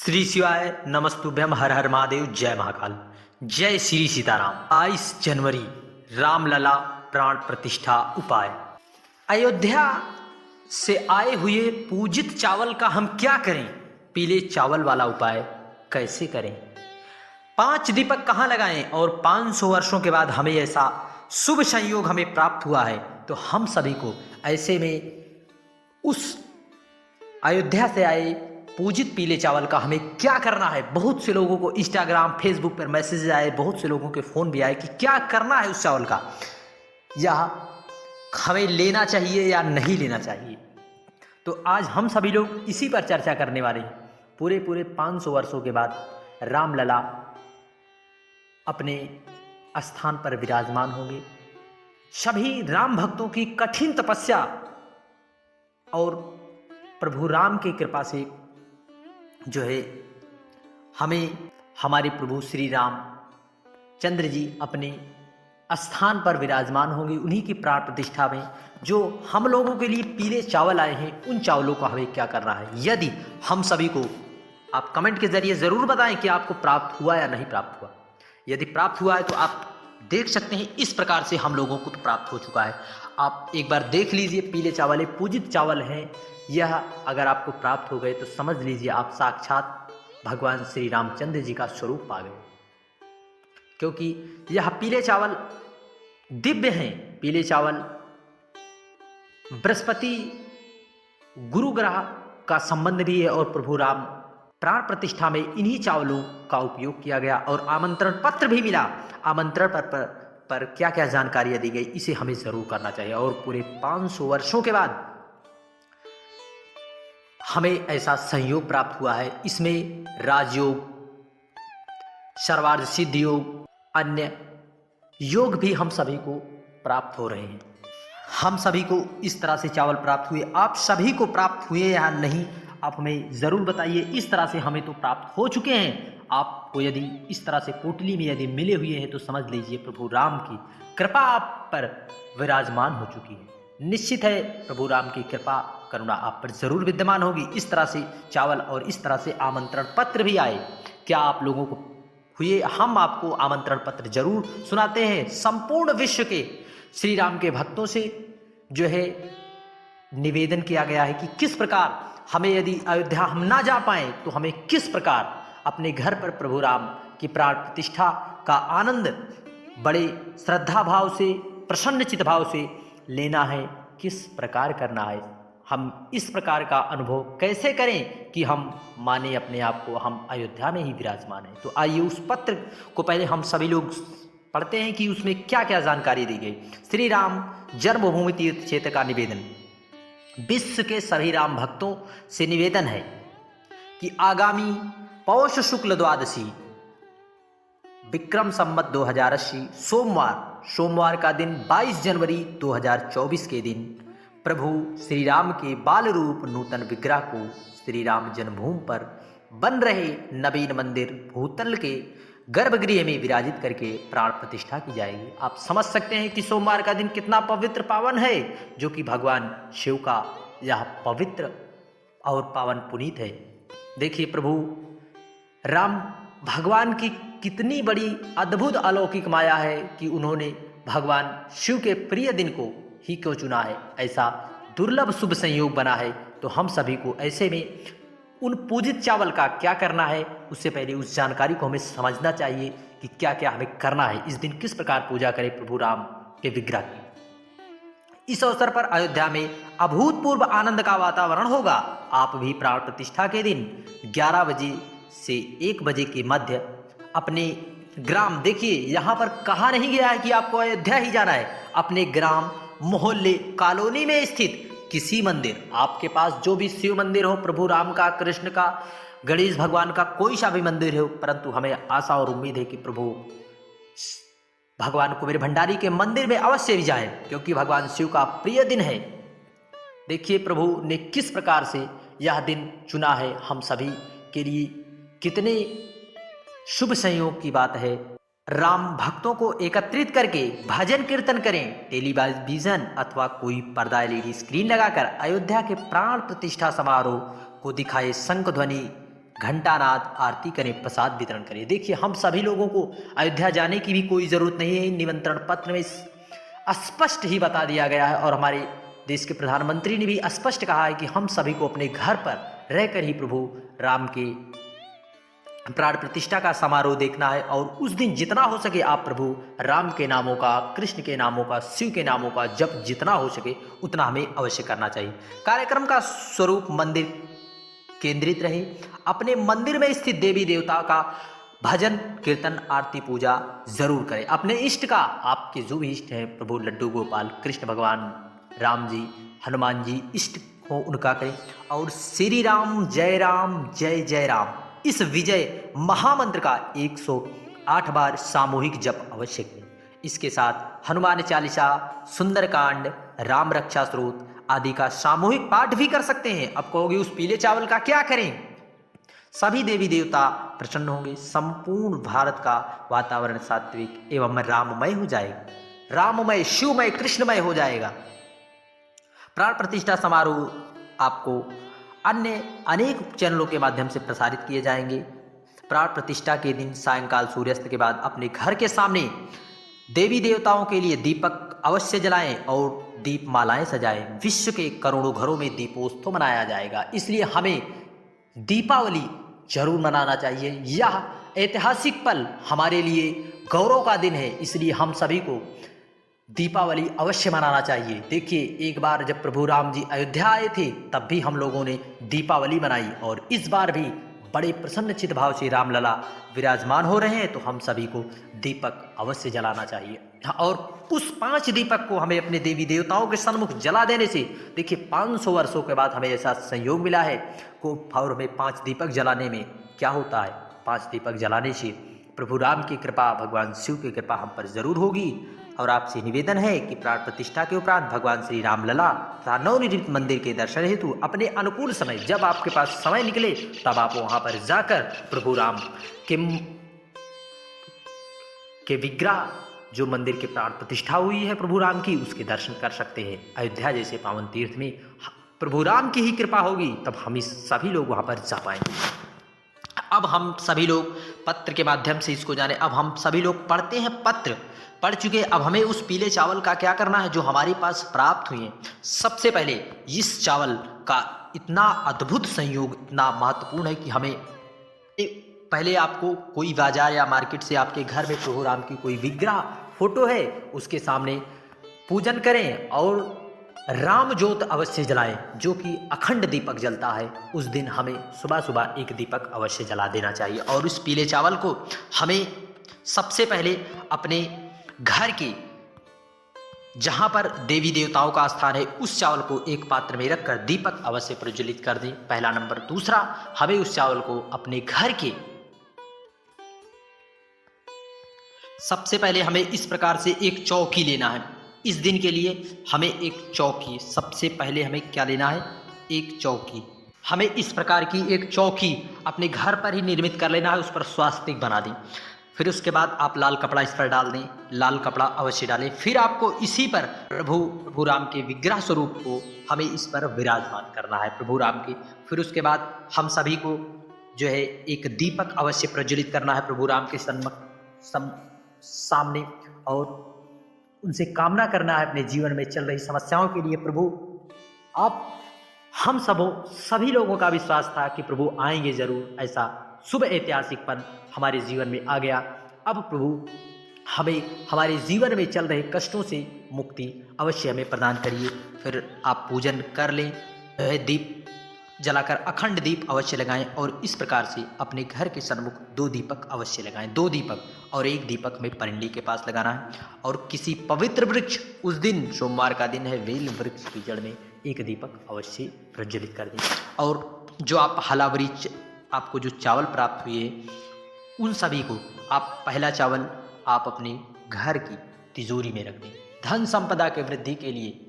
श्री शिवाय नमस्तुभ्यम हर हर महादेव जय महाकाल जय श्री सीताराम। 22 जनवरी रामलला प्राण प्रतिष्ठा उपाय। अयोध्या से आए हुए पूजित चावल का हम क्या करें? पीले चावल वाला उपाय कैसे करें? 5 दीपक कहाँ लगाएं? और 500 वर्षों के बाद हमें ऐसा शुभ संयोग हमें प्राप्त हुआ है, तो हम सभी को ऐसे में उस अयोध्या से आए पूजित पीले चावल का हमें क्या करना है? बहुत से लोगों को इंस्टाग्राम फेसबुक पर मैसेज आए, बहुत से लोगों के फ़ोन भी आए कि क्या करना है उस चावल का, या हमें लेना चाहिए या नहीं लेना चाहिए। तो आज हम सभी लोग इसी पर चर्चा करने वाले हैं। पूरे 500 वर्षों के बाद रामलला अपने स्थान पर विराजमान होंगे। सभी राम भक्तों की कठिन तपस्या और प्रभु राम की कृपा से जो है हमें हमारे प्रभु श्री राम चंद्र जी अपने स्थान पर विराजमान होंगे। उन्हीं की प्राण प्रतिष्ठा में जो हम लोगों के लिए पीले चावल आए हैं, उन चावलों का हमें क्या करना है? यदि हम सभी को आप कमेंट के जरिए ज़रूर बताएं कि आपको प्राप्त हुआ या नहीं प्राप्त हुआ। यदि प्राप्त हुआ है तो आप देख सकते हैं, इस प्रकार से हम लोगों को तो प्राप्त हो चुका है। आप एक बार देख लीजिए, पीले चावल पूजित चावल हैं। यह अगर आपको प्राप्त हो गए तो समझ लीजिए आप साक्षात भगवान श्री रामचंद्र जी का स्वरूप पा गए, क्योंकि यह पीले चावल दिव्य हैं। पीले चावल बृहस्पति गुरु ग्रह का संबंध भी है, और प्रभु राम प्राण प्रतिष्ठा में इन्हीं चावलों का उपयोग किया गया और आमंत्रण पत्र भी मिला। आमंत्रण पर क्या क्या जानकारियां दी गई, इसे हमें जरूर करना चाहिए। और पूरे 500 वर्षों के बाद हमें ऐसा संयोग प्राप्त हुआ है। इसमें राजयोग, सर्वार्थ सिद्ध योग, अन्य योग भी हम सभी को प्राप्त हो रहे हैं। हम सभी को इस तरह से चावल प्राप्त हुए। आप सभी को प्राप्त हुए या नहीं, आप हमें ज़रूर बताइए। इस तरह से हमें तो प्राप्त हो चुके हैं। आपको यदि इस तरह से पोटली में यदि मिले हुए हैं तो समझ लीजिए प्रभु राम की कृपा आप पर विराजमान हो चुकी है। निश्चित है प्रभु राम की कृपा करुणा आप पर जरूर विद्यमान होगी। इस तरह से चावल और इस तरह से आमंत्रण पत्र भी आए। क्या आप लोगों को हुए? हम आपको आमंत्रण पत्र जरूर सुनाते हैं। संपूर्ण विश्व के श्री राम के भक्तों से जो है निवेदन किया गया है कि किस प्रकार हमें, यदि अयोध्या हम ना जा पाए तो हमें किस प्रकार अपने घर पर प्रभु राम की प्राण प्रतिष्ठा का आनंद बड़े श्रद्धा भाव से, प्रसन्न चित भाव से लेना है, किस प्रकार करना है, हम इस प्रकार का अनुभव कैसे करें कि हम माने अपने आप को हम अयोध्या में ही विराजमान हैं। तो आइए उस पत्र को पहले हम सभी लोग पढ़ते हैं कि उसमें क्या क्या जानकारी दी गई। श्री राम जन्मभूमि तीर्थ क्षेत्र का निवेदन। विश्व के सभी राम भक्तों से निवेदन है कि आगामी पौष शुक्ल द्वादशी विक्रम संवत 2080 सोमवार का दिन 22 जनवरी 2024 के दिन प्रभु श्री राम के बाल रूप नूतन विग्रह को श्री राम जन्मभूमि पर बन रहे नवीन मंदिर भूतल के गर्भगृह में विराजित करके प्राण प्रतिष्ठा की जाएगी। आप समझ सकते हैं कि सोमवार का दिन कितना पवित्र पावन है, जो कि भगवान शिव का यह पवित्र और पावन पुनीत है। देखिए प्रभु राम भगवान की कितनी बड़ी अद्भुत अलौकिक माया है कि उन्होंने भगवान शिव के प्रिय दिन को ही क्यों चुना है। ऐसा दुर्लभ शुभ संयोग बना है। तो हम सभी को ऐसे में उन पूजित चावल का क्या करना है, उससे पहले उस जानकारी को हमें समझना चाहिए कि क्या क्या हमें करना है। इस दिन किस प्रकार पूजा करें प्रभु राम के विग्रह की। इस अवसर पर अयोध्या में अभूतपूर्व आनंद का वातावरण होगा। आप भी प्राण प्रतिष्ठा के दिन 11 बजे से 1 बजे के मध्य अपने ग्राम, देखिए यहाँ पर कहा नहीं गया है कि आपको अयोध्या ही जाना है, अपने ग्राम, मोहल्ले, कॉलोनी में स्थित किसी मंदिर, आपके पास जो भी शिव मंदिर हो, प्रभु राम का, कृष्ण का, गणेश भगवान का, कोई सा भी मंदिर हो, परंतु हमें आशा और उम्मीद है कि प्रभु भगवान कुबेर भंडारी के मंदिर में अवश्य भी जाएं, क्योंकि भगवान शिव का प्रिय दिन है। देखिए प्रभु ने किस प्रकार से यह दिन चुना है हम सभी के लिए, कितने शुभ संयोग की बात है। राम भक्तों को एकत्रित करके भजन कीर्तन करें। टेलीविजन अथवा कोई पर्दा एलईडी स्क्रीन लगाकर अयोध्या के प्राण प्रतिष्ठा समारोह को दिखाए। शंख ध्वनि घंटानाद, आरती करें, प्रसाद वितरण करें। देखिए, हम सभी लोगों को अयोध्या जाने की भी कोई ज़रूरत नहीं है। निमंत्रण पत्र में स्पष्ट ही बता दिया गया है और हमारे देश के प्रधानमंत्री ने भी स्पष्ट कहा है कि हम सभी को अपने घर पर रहकर ही प्रभु राम के प्राण प्रतिष्ठा का समारोह देखना है। और उस दिन जितना हो सके आप प्रभु राम के नामों का, कृष्ण के नामों का, शिव के नामों का जप जितना हो सके उतना हमें अवश्य करना चाहिए। कार्यक्रम का स्वरूप मंदिर केंद्रित रहे। अपने मंदिर में स्थित देवी देवता का भजन, कीर्तन, आरती, पूजा जरूर करें। अपने इष्ट का, आपके जो भी इष्ट हैं, प्रभु लड्डू गोपाल, कृष्ण भगवान, राम जी, हनुमान जी इष्ट हो उनका करें। और श्री राम जय राम इस विजय महामंत्र का 108 बार सामूहिक जप अवश्य करें। इसके साथ हनुमान चालीसा, सुंदरकांड, राम रक्षा स्तोत्र आदि का सामूहिक पाठ भी कर सकते हैं। अब कहोगे उस पीले चावल का क्या करें? सभी देवी देवता प्रसन्न होंगे। संपूर्ण भारत का वातावरण सात्विक एवं राममय हो जाएगा। राममय, शिवमय, कृष्णमय हो जाएगा। प्राण प्रतिष्ठा समारोह आपको अन्य अनेक चैनलों के माध्यम से प्रसारित किए जाएंगे। प्राण प्रतिष्ठा के दिन सायंकाल सूर्यास्त के बाद अपने घर के सामने देवी देवताओं के लिए दीपक अवश्य जलाएं और दीप मालाएं सजाएं। विश्व के करोड़ों घरों में दीपोत्सव मनाया जाएगा। इसलिए हमें दीपावली जरूर मनाना चाहिए। यह ऐतिहासिक पल हमारे लिए गौरव का दिन है, इसलिए हम सभी को दीपावली अवश्य मनाना चाहिए। देखिए, एक बार जब प्रभु राम जी अयोध्या आए थे तब भी हम लोगों ने दीपावली मनाई और इस बार भी बड़े प्रसन्नचित भाव से रामलला विराजमान हो रहे हैं, तो हम सभी को दीपक अवश्य जलाना चाहिए। और उस 5 दीपक को हमें अपने देवी देवताओं के सन्मुख जला देने से, देखिए 500 वर्षों के बाद हमें ऐसा संयोग मिला है को और हमें 5 दीपक जलाने में क्या होता है, 5 दीपक जलाने से प्रभु राम की कृपा, भगवान शिव की कृपा हम पर जरूर होगी। और आपसे निवेदन है कि प्राण प्रतिष्ठा के उपरांत भगवान श्री रामलला तथा नवनिर्मित मंदिर के दर्शन हेतु अपने अनुकूल समय, जब आपके पास समय निकले तब आप वहां पर जाकर प्रभु राम के विग्रह, जो मंदिर के प्राण प्रतिष्ठा हुई है प्रभु राम की, उसके दर्शन कर सकते हैं। अयोध्या जैसे पावन तीर्थ में प्रभु राम की ही कृपा होगी, तब हम सभी लोग वहां पर जा पाएंगे। अब हम सभी लोग पत्र के माध्यम से इसको जाने। अब हम सभी लोग पढ़ते हैं, पत्र पढ़ चुके। अब हमें उस पीले चावल का क्या करना है जो हमारे पास प्राप्त हुए हैं। सबसे पहले इस चावल का इतना अद्भुत संयोग, इतना महत्वपूर्ण है कि हमें पहले आपको कोई बाजार या मार्केट से आपके घर में प्रभु राम की कोई विग्रह, फोटो है, उसके सामने पूजन करें और राम ज्योत अवश्य जलाएं, जो कि अखंड दीपक जलता है। उस दिन हमें सुबह सुबह एक दीपक अवश्य जला देना चाहिए। और उस पीले चावल को हमें सबसे पहले अपने घर के जहां पर देवी देवताओं का स्थान है उस चावल को एक पात्र में रखकर दीपक अवश्य प्रज्वलित कर दें, पहला नंबर। दूसरा, हमें उस चावल को अपने घर के सबसे पहले हमें इस प्रकार से एक चौकी लेना है। इस दिन के लिए हमें एक चौकी, सबसे पहले हमें क्या लेना है, एक चौकी। हमें इस प्रकार की एक चौकी अपने घर पर ही निर्मित कर लेना है, उस पर स्वास्तिक बना दें। फिर उसके बाद आप लाल कपड़ा इस पर डाल दें, लाल कपड़ा अवश्य डालें। फिर आपको इसी पर प्रभु राम के विग्रह स्वरूप को हमें इस पर विराजमान करना है, प्रभु राम के। फिर उसके बाद हम सभी को जो है एक दीपक अवश्य प्रज्वलित करना है प्रभु राम के सामने और उनसे कामना करना है अपने जीवन में चल रही समस्याओं के लिए। प्रभु आप हम सभी लोगों का विश्वास था कि प्रभु आएंगे जरूर, ऐसा शुभ ऐतिहासिक पल हमारे जीवन में आ गया। अब प्रभु हमें हमारे जीवन में चल रहे कष्टों से मुक्ति अवश्य हमें प्रदान करिए। फिर आप पूजन कर लें, दीप जलाकर अखंड दीप अवश्य लगाएं और इस प्रकार से अपने घर के सन्मुख 2 दीपक अवश्य लगाएं, 2 दीपक, और एक दीपक में परिंडी के पास लगाना है। और किसी पवित्र वृक्ष, उस दिन सोमवार का दिन है, बेल वृक्ष की जड़ में एक दीपक अवश्य प्रज्वलित कर दें। और जो आप हलावरी, आपको जो चावल प्राप्त हुए उन सभी को आप, पहला चावल आप अपने घर की तिजोरी में रख दें। धन संपदा के वृद्धि के लिए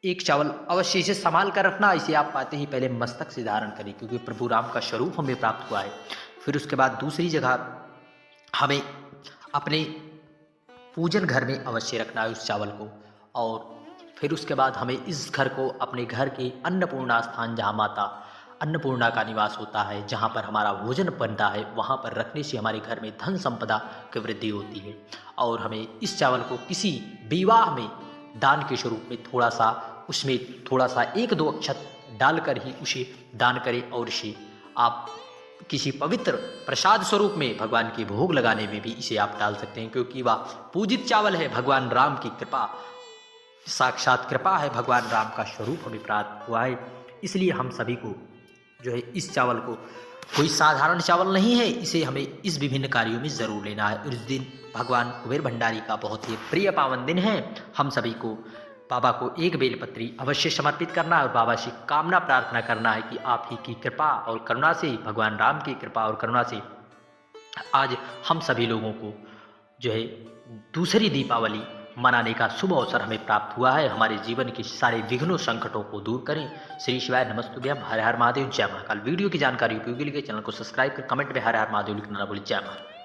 एक चावल अवश्य इसे संभाल कर रखना। इसे आप पाते ही पहले मस्तक से धारण करें, क्योंकि प्रभु राम का स्वरूप हमें प्राप्त हुआ है। फिर उसके बाद दूसरी जगह हमें अपने पूजन घर में अवश्य रखना है उस चावल को। और फिर उसके बाद हमें इस घर को अपने घर के अन्नपूर्णा स्थान, जहाँ माता अन्नपूर्णा का निवास होता है, जहाँ पर हमारा भोजन बनता है, वहाँ पर रखने से हमारे घर में धन संपदा की वृद्धि होती है। और हमें इस चावल को किसी विवाह में दान के स्वरूप में उसमें थोड़ा सा 1-2 अक्षत डालकर ही उसे दान करें, और इसे आप किसी पवित्र प्रसाद स्वरूप में भगवान के भोग लगाने में भी इसे आप डाल सकते हैं, क्योंकि वह पूजित चावल है। भगवान राम की कृपा, साक्षात कृपा है, भगवान राम का स्वरूप हमें प्राप्त हुआ है। इसलिए हम सभी को जो है इस चावल को, कोई साधारण चावल नहीं है, इसे हमें इस विभिन्न कार्यों में ज़रूर लेना है। और इस दिन भगवान कुबेर भंडारी का बहुत ही प्रिय पावन दिन है। हम सभी को बाबा को एक बेलपत्री अवश्य समर्पित करना है और बाबा से कामना प्रार्थना करना है कि आप ही की कृपा और करुणा से, भगवान राम की कृपा और करुणा से आज हम सभी लोगों को जो है दूसरी दीपावली मनाने का शुभ अवसर हमें प्राप्त हुआ है। हमारे जीवन के सारे विघ्नों संकटों को दूर करें। श्री शिवाय नमस्तुभ्यम। हर हर महादेव, जय महाकाल। वीडियो की जानकारी उपयोगी लगे चैनल को सब्सक्राइब कर कमेंट में हर हर महादेव लिखना ना भूलें। जय महाकाल।